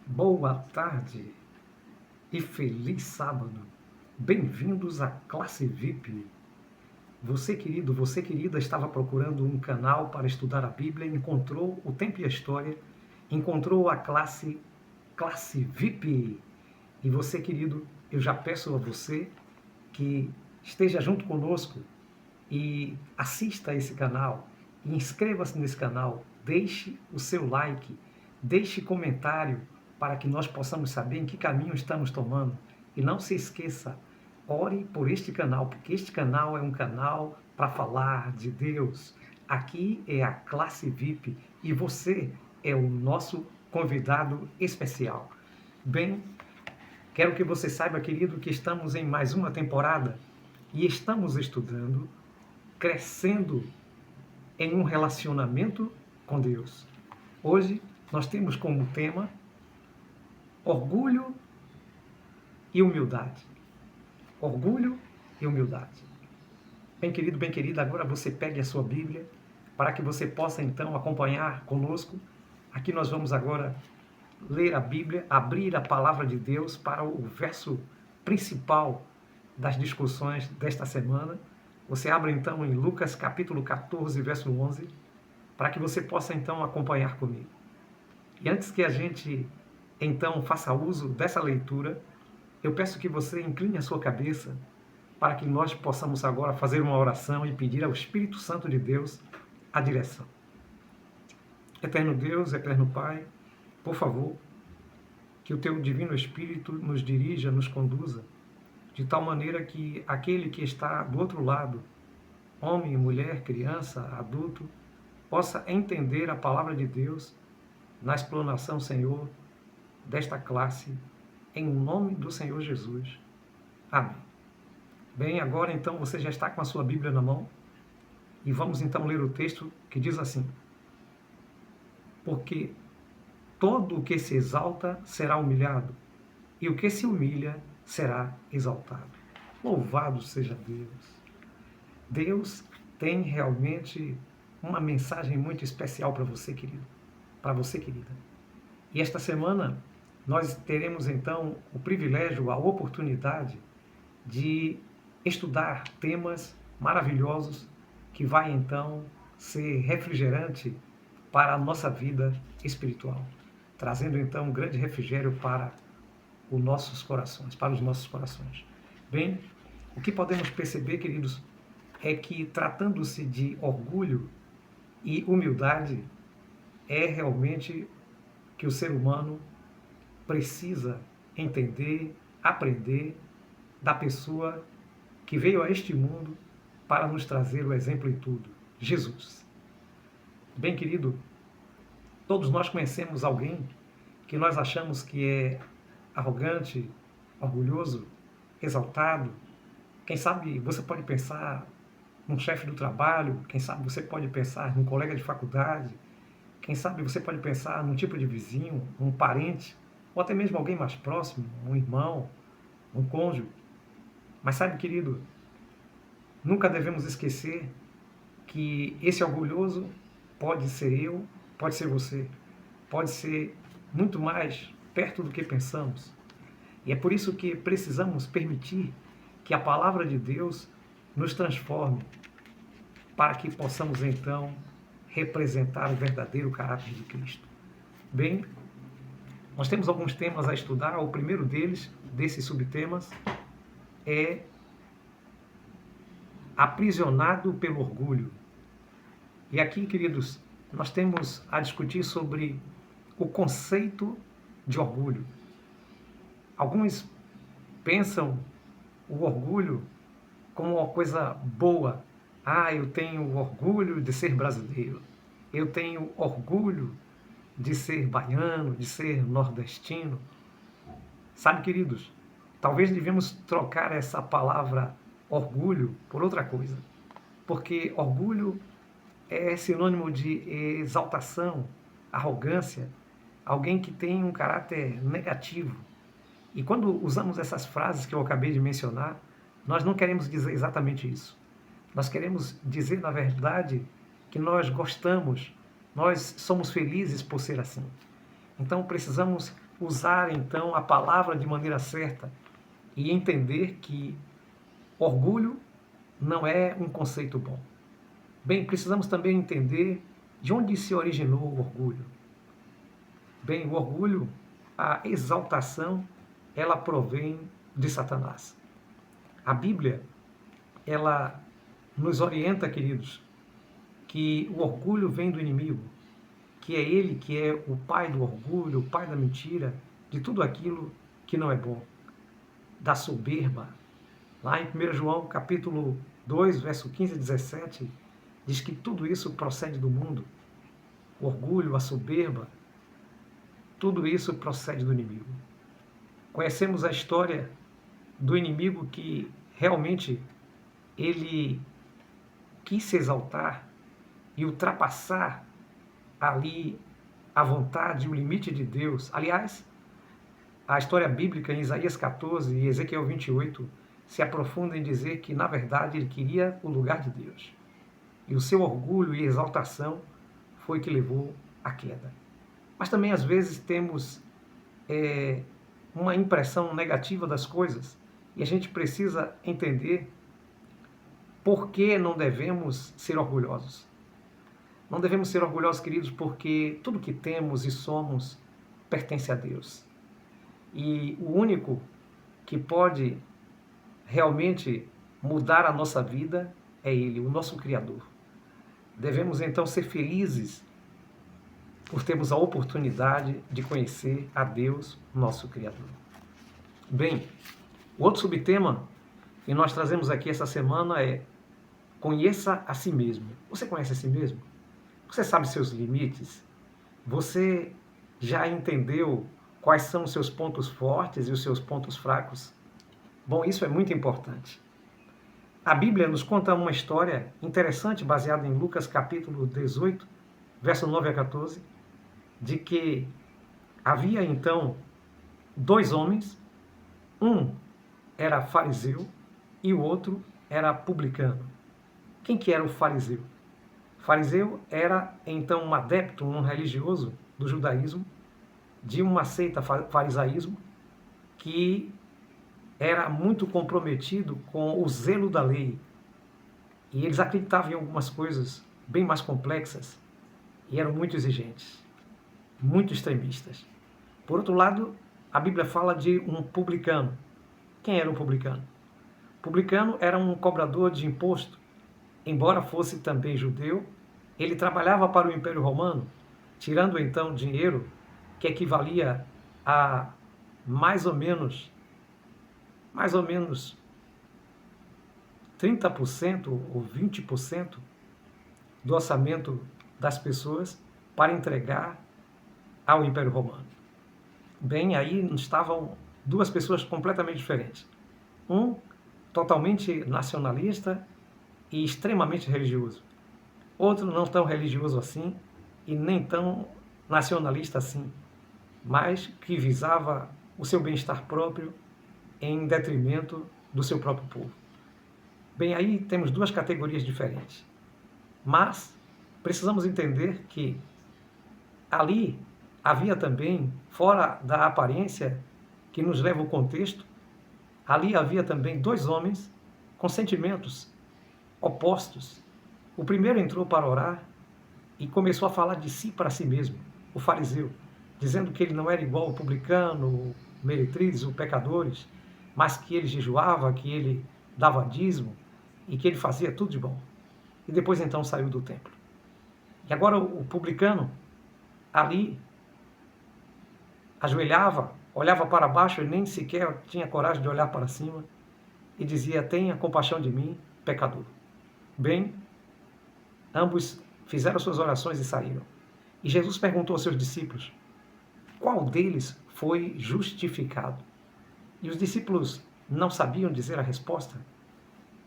Boa tarde e feliz sábado. Bem-vindos à Classe VIP. Você, querido, você, querida, estava procurando um canal para estudar a Bíblia, encontrou o Tempo e a História, encontrou a Classe VIP. E você, querido, eu já peço a você que esteja junto conosco e assista a esse canal, e inscreva-se nesse canal, deixe o seu like, deixe comentário para que nós possamos saber em que caminho estamos tomando. E não se esqueça, ore por este canal, porque este canal é um canal para falar de Deus. Aqui é a Classe VIP e você é o nosso convidado especial. Bem, quero que você saiba, querido, que estamos em mais uma temporada e estamos estudando crescendo em um relacionamento com Deus. Hoje nós temos como tema orgulho e humildade. Orgulho e humildade. Bem querido, bem querida, agora você pegue a sua Bíblia para que você possa então acompanhar conosco. Aqui nós vamos agora ler a Bíblia, abrir a palavra de Deus para o verso principal das discussões desta semana. Você abre então em Lucas capítulo 14, verso 11, para que você possa então acompanhar comigo. E antes que a gente então faça uso dessa leitura, eu peço que você incline a sua cabeça para que nós possamos agora fazer uma oração e pedir ao Espírito Santo de Deus a direção. Eterno Deus, eterno Pai, por favor, que o Teu Divino Espírito nos dirija, nos conduza, de tal maneira que aquele que está do outro lado, homem, mulher, criança, adulto, possa entender a palavra de Deus na explanação, Senhor, desta classe, em nome do Senhor Jesus. Amém. Bem, agora então você já está com a sua Bíblia na mão e vamos então ler o texto que diz assim: porque todo o que se exalta será humilhado, e o que se humilha será exaltado. Louvado seja Deus! Deus tem realmente uma mensagem muito especial para você, querido, para você, querida. E esta semana nós teremos então o privilégio, a oportunidade de estudar temas maravilhosos que vai então ser refrigerante para a nossa vida espiritual, trazendo então um grande refrigério para os nossos corações, Bem, o que podemos perceber, queridos, é que tratando-se de orgulho e humildade, é realmente que o ser humano precisa entender, aprender da pessoa que veio a este mundo para nos trazer o exemplo em tudo, Jesus. Bem, querido, todos nós conhecemos alguém que nós achamos que é arrogante, orgulhoso, exaltado. Quem sabe você pode pensar num chefe do trabalho, quem sabe você pode pensar num colega de faculdade, quem sabe você pode pensar num tipo de vizinho, um parente, ou até mesmo alguém mais próximo, um irmão, um cônjuge. Mas sabe, querido, nunca devemos esquecer que esse orgulhoso pode ser eu, pode ser você, pode ser muito mais perto do que pensamos. E é por isso que precisamos permitir que a palavra de Deus nos transforme, para que possamos então representar o verdadeiro caráter de Cristo. Bem, nós temos alguns temas a estudar. O primeiro desses subtemas, é aprisionado pelo orgulho. E aqui, queridos, nós temos a discutir sobre o conceito de orgulho. Alguns pensam o orgulho como uma coisa boa. Eu tenho orgulho de ser brasileiro. Eu tenho orgulho de ser baiano, de ser nordestino. Sabe, queridos, talvez devemos trocar essa palavra orgulho por outra coisa. Porque orgulho é sinônimo de exaltação, arrogância, alguém que tem um caráter negativo. E quando usamos essas frases que eu acabei de mencionar, nós não queremos dizer exatamente isso. Nós queremos dizer, na verdade, que nós gostamos, nós somos felizes por ser assim. Então precisamos usar então a palavra de maneira certa e entender que orgulho não é um conceito bom. Bem, precisamos também entender de onde se originou o orgulho. Bem, o orgulho, a exaltação, ela provém de Satanás. A Bíblia, ela nos orienta, queridos, que o orgulho vem do inimigo, que é ele que é o pai do orgulho, o pai da mentira, de tudo aquilo que não é bom, da soberba. Lá em 1 João, capítulo 2, verso 15 e 17, diz que tudo isso procede do mundo. O orgulho, a soberba, tudo isso procede do inimigo. Conhecemos a história do inimigo que realmente ele quis se exaltar e ultrapassar ali a vontade e o limite de Deus. Aliás, a história bíblica em Isaías 14 e Ezequiel 28 se aprofunda em dizer que, na verdade, ele queria o lugar de Deus. E o seu orgulho e exaltação foi que levou à queda. Mas também, às vezes, temos uma impressão negativa das coisas e a gente precisa entender por que não devemos ser orgulhosos. Não devemos ser orgulhosos, queridos, porque tudo que temos e somos pertence a Deus. E o único que pode realmente mudar a nossa vida é Ele, o nosso Criador. Devemos então ser felizes por termos a oportunidade de conhecer a Deus, nosso Criador. Bem, o outro subtema que nós trazemos aqui essa semana é: conheça a si mesmo. Você conhece a si mesmo? Você sabe seus limites? Você já entendeu quais são os seus pontos fortes e os seus pontos fracos? Bom, isso é muito importante. A Bíblia nos conta uma história interessante baseada em Lucas capítulo 18, verso 9 a 14, de que havia então dois homens, um era fariseu e o outro era publicano. Quem que era o fariseu? O fariseu era então um adepto, um religioso do judaísmo, de uma seita farisaísmo, que era muito comprometido com o zelo da lei. E eles acreditavam em algumas coisas bem mais complexas e eram muito exigentes, muito extremistas. Por outro lado, a Bíblia fala de um publicano. Quem era um publicano? O publicano era um cobrador de imposto. Embora fosse também judeu, ele trabalhava para o Império Romano, tirando então dinheiro que equivalia a mais ou menos 30% ou 20% do orçamento das pessoas para entregar ao Império Romano. Bem, aí estavam duas pessoas completamente diferentes. Um totalmente nacionalista e extremamente religioso. Outro não tão religioso assim e nem tão nacionalista assim, mas que visava o seu bem-estar próprio em detrimento do seu próprio povo. Bem, aí temos duas categorias diferentes. Mas precisamos entender que ali havia também, fora da aparência que nos leva ao contexto, ali havia também dois homens com sentimentos opostos. O primeiro entrou para orar e começou a falar de si para si mesmo, o fariseu, dizendo que ele não era igual ao publicano, meretrizes, ou pecadores, mas que ele jejuava, que ele dava dízimo e que ele fazia tudo de bom. E depois então saiu do templo. E agora o publicano ali ajoelhava, olhava para baixo e nem sequer tinha coragem de olhar para cima e dizia: tenha compaixão de mim, pecador. Bem, ambos fizeram suas orações e saíram. E Jesus perguntou aos seus discípulos: qual deles foi justificado? E os discípulos não sabiam dizer a resposta.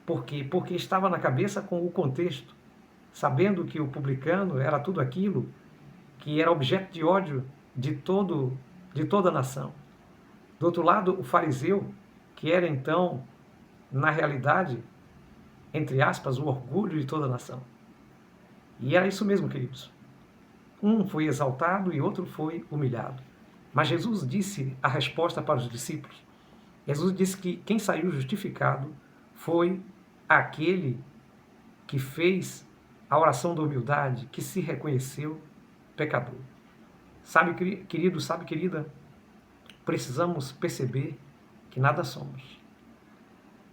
Por quê? Porque estava na cabeça com o contexto, sabendo que o publicano era tudo aquilo que era objeto de ódio de toda a nação. Do outro lado, o fariseu, que era então, na realidade, entre aspas, o orgulho de toda a nação. E era isso mesmo, queridos. Um foi exaltado e outro foi humilhado. Mas Jesus disse a resposta para os discípulos. Jesus disse que quem saiu justificado foi aquele que fez a oração da humildade, que se reconheceu pecador. Sabe, querido, sabe, querida, precisamos perceber que nada somos.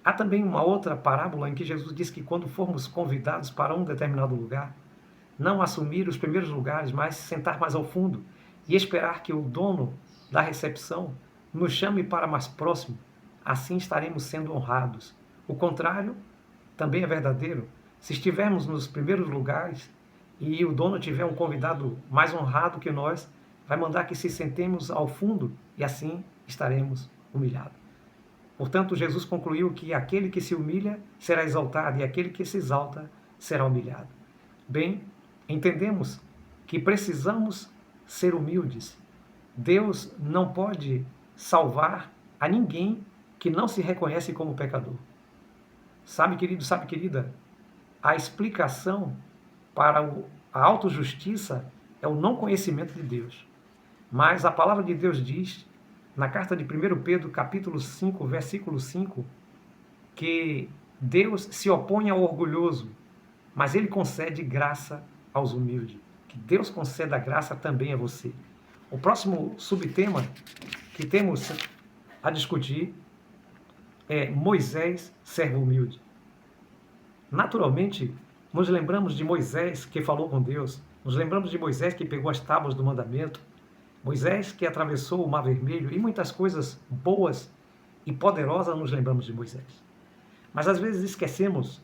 Há também uma outra parábola em que Jesus diz que quando formos convidados para um determinado lugar, não assumir os primeiros lugares, mas sentar mais ao fundo e esperar que o dono da recepção nos chame para mais próximo. Assim estaremos sendo honrados. O contrário também é verdadeiro. Se estivermos nos primeiros lugares e o dono tiver um convidado mais honrado que nós, vai mandar que se sentemos ao fundo e assim estaremos humilhados. Portanto, Jesus concluiu que aquele que se humilha será exaltado e aquele que se exalta será humilhado. Bem, entendemos que precisamos ser humildes. Deus não pode salvar a ninguém que não se reconhece como pecador. Sabe, querido, sabe, querida, a explicação para a autojustiça é o não conhecimento de Deus. Mas a palavra de Deus diz, na carta de 1 Pedro, capítulo 5, versículo 5, que Deus se opõe ao orgulhoso, mas Ele concede graça aos humildes. Que Deus conceda graça também a você. O próximo subtema que temos a discutir é Moisés, servo humilde. Naturalmente, nos lembramos de Moisés que falou com Deus, nos lembramos de Moisés que pegou as tábuas do mandamento, Moisés que atravessou o Mar Vermelho e muitas coisas boas e poderosas nos lembramos de Moisés. Mas às vezes esquecemos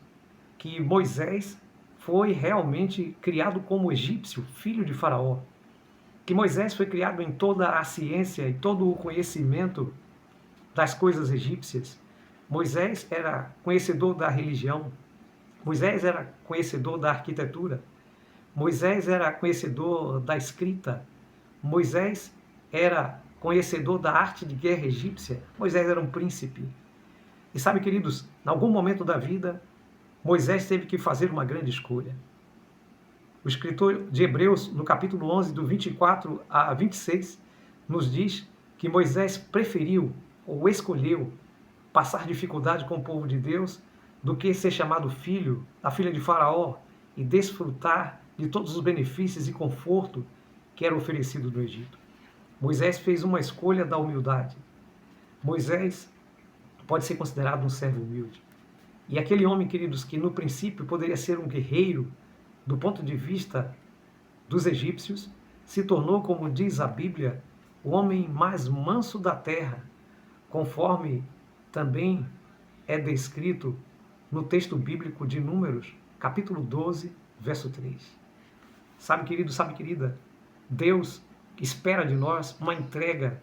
que Moisés foi realmente criado como egípcio, filho de Faraó. Que Moisés foi criado em toda a ciência e todo o conhecimento das coisas egípcias. Moisés era conhecedor da religião. Moisés era conhecedor da arquitetura. Moisés era conhecedor da escrita. Moisés era conhecedor da arte de guerra egípcia. Moisés era um príncipe. E sabe, queridos, em algum momento da vida, Moisés teve que fazer uma grande escolha. O escritor de Hebreus, no capítulo 11, do 24 a 26, nos diz que Moisés preferiu ou escolheu passar dificuldade com o povo de Deus do que ser chamado filho da filha de Faraó e desfrutar de todos os benefícios e conforto que era oferecido no Egito. Moisés fez uma escolha da humildade. Moisés pode ser considerado um servo humilde. E aquele homem, queridos, que no princípio poderia ser um guerreiro, do ponto de vista dos egípcios, se tornou, como diz a Bíblia, o homem mais manso da terra, conforme também é descrito no texto bíblico de Números, capítulo 12, verso 3. Sabe, querido, sabe, querida, Deus espera de nós uma entrega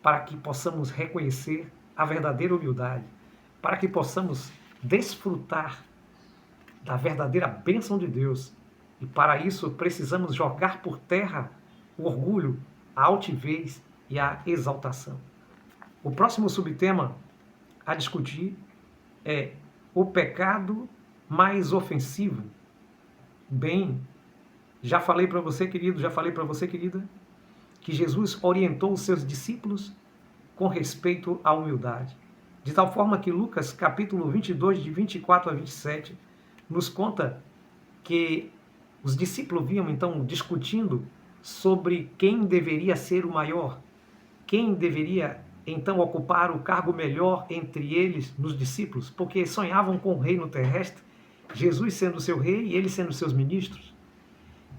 para que possamos reconhecer a verdadeira humildade, para que possamos desfrutar da verdadeira bênção de Deus. E para isso precisamos jogar por terra o orgulho, a altivez e a exaltação. O próximo subtema a discutir é o pecado mais ofensivo. Bem, já falei para você, querido, já falei para você, querida, que Jesus orientou os seus discípulos com respeito à humildade. De tal forma que Lucas, capítulo 22, de 24 a 27, nos conta que os discípulos vinham então discutindo sobre quem deveria ser o maior, quem deveria então ocupar o cargo melhor entre eles, nos discípulos, porque sonhavam com o reino terrestre, Jesus sendo seu rei e eles sendo seus ministros.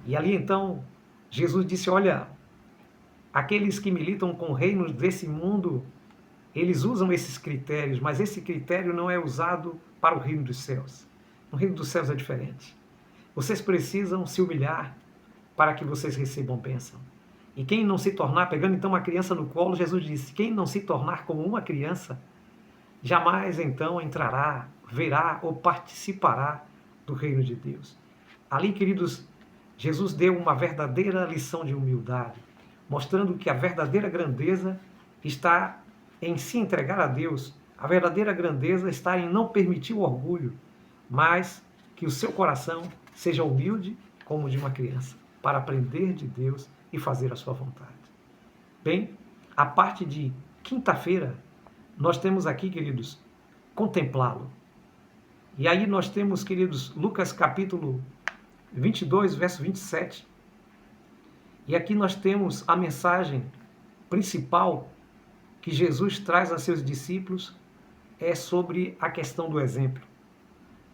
E ali então Jesus disse: olha, aqueles que militam com reinos desse mundo, eles usam esses critérios, mas esse critério não é usado para o reino dos céus. No reino dos céus é diferente. Vocês precisam se humilhar para que vocês recebam bênção. E quem não se tornar, pegando então uma criança no colo, Jesus disse, quem não se tornar como uma criança, jamais então entrará, verá ou participará do reino de Deus. Ali, queridos, Jesus deu uma verdadeira lição de humildade, mostrando que a verdadeira grandeza está em se entregar a Deus. A verdadeira grandeza está em não permitir o orgulho, mas que o seu coração seja humilde como o de uma criança, para aprender de Deus e fazer a sua vontade. Bem, a parte de quinta-feira, nós temos aqui, queridos, contemplá-lo. E aí nós temos, queridos, Lucas capítulo 22, verso 27. E aqui nós temos a mensagem principal que Jesus traz a seus discípulos, é sobre a questão do exemplo.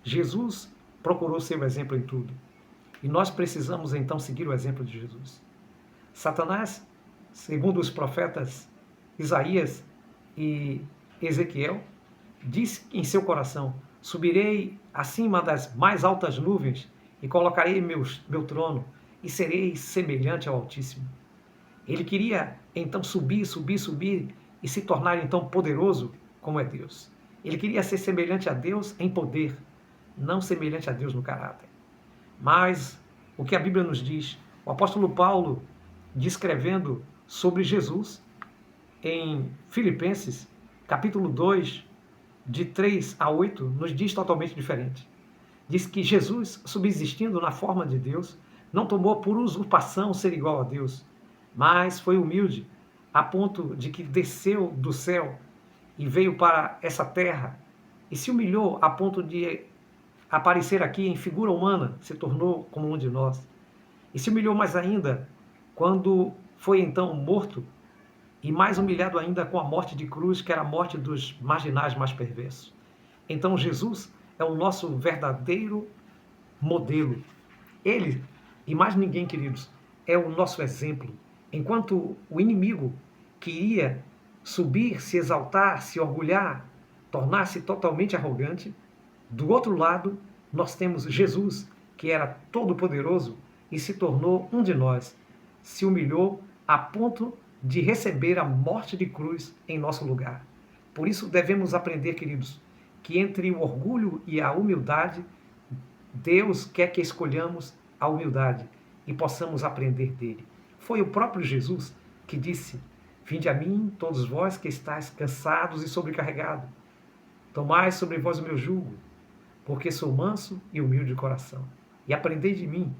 Jesus procurou ser o exemplo em tudo. E nós precisamos então seguir o exemplo de Jesus. Satanás, segundo os profetas Isaías e Ezequiel, diz em seu coração: subirei acima das mais altas nuvens e colocarei meu trono e serei semelhante ao Altíssimo. Ele queria então subir e se tornar então poderoso como é Deus. Ele queria ser semelhante a Deus em poder, não semelhante a Deus no caráter. Mas o que a Bíblia nos diz, o apóstolo Paulo, descrevendo sobre Jesus, em Filipenses, capítulo 2, de 3 a 8, nos diz totalmente diferente. Diz que Jesus, subsistindo na forma de Deus, não tomou por usurpação ser igual a Deus, mas foi humilde, a ponto de que desceu do céu e veio para essa terra e se humilhou a ponto de aparecer aqui em figura humana, se tornou como um de nós. E se humilhou mais ainda quando foi então morto, e mais humilhado ainda com a morte de cruz, que era a morte dos marginais mais perversos. Então Jesus é o nosso verdadeiro modelo. Ele, e mais ninguém, queridos, é o nosso exemplo. Enquanto o inimigo queria subir, se exaltar, se orgulhar, tornar-se totalmente arrogante, do outro lado nós temos Jesus, que era todo-poderoso e se tornou um de nós, se humilhou a ponto de receber a morte de cruz em nosso lugar. Por isso devemos aprender, queridos, que entre o orgulho e a humildade, Deus quer que escolhamos a humildade e possamos aprender dele. Foi o próprio Jesus que disse: vinde a mim, todos vós que estáis cansados e sobrecarregados, tomai sobre vós o meu jugo, porque sou manso e humilde de coração, e aprendei de mim,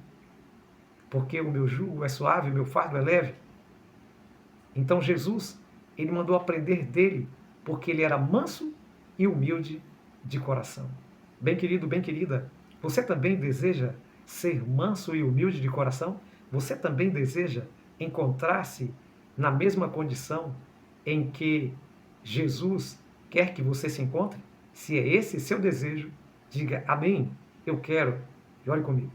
porque o meu jugo é suave, o meu fardo é leve. Então Jesus, ele mandou aprender dele, porque ele era manso e humilde de coração. Bem querido, bem querida, você também deseja ser manso e humilde de coração? Você também deseja encontrar-se na mesma condição em que Jesus quer que você se encontre? Se é esse seu desejo, diga amém, eu quero, e ore comigo.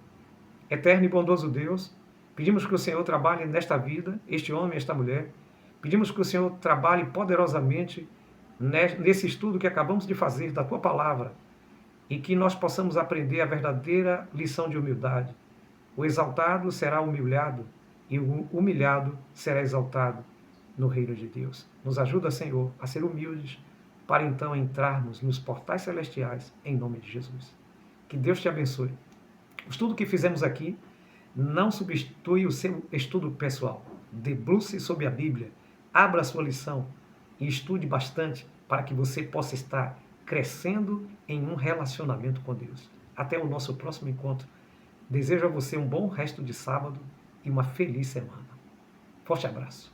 Eterno e bondoso Deus, pedimos que o Senhor trabalhe nesta vida, este homem, esta mulher. Pedimos que o Senhor trabalhe poderosamente nesse estudo que acabamos de fazer da Tua Palavra e que nós possamos aprender a verdadeira lição de humildade. O exaltado será humilhado e o humilhado será exaltado no reino de Deus. Nos ajuda, Senhor, a ser humildes para então entrarmos nos portais celestiais em nome de Jesus. Que Deus te abençoe. O estudo que fizemos aqui não substitui o seu estudo pessoal. Debruce sobre a Bíblia, abra a sua lição e estude bastante para que você possa estar crescendo em um relacionamento com Deus. Até o nosso próximo encontro. Desejo a você um bom resto de sábado e uma feliz semana. Forte abraço.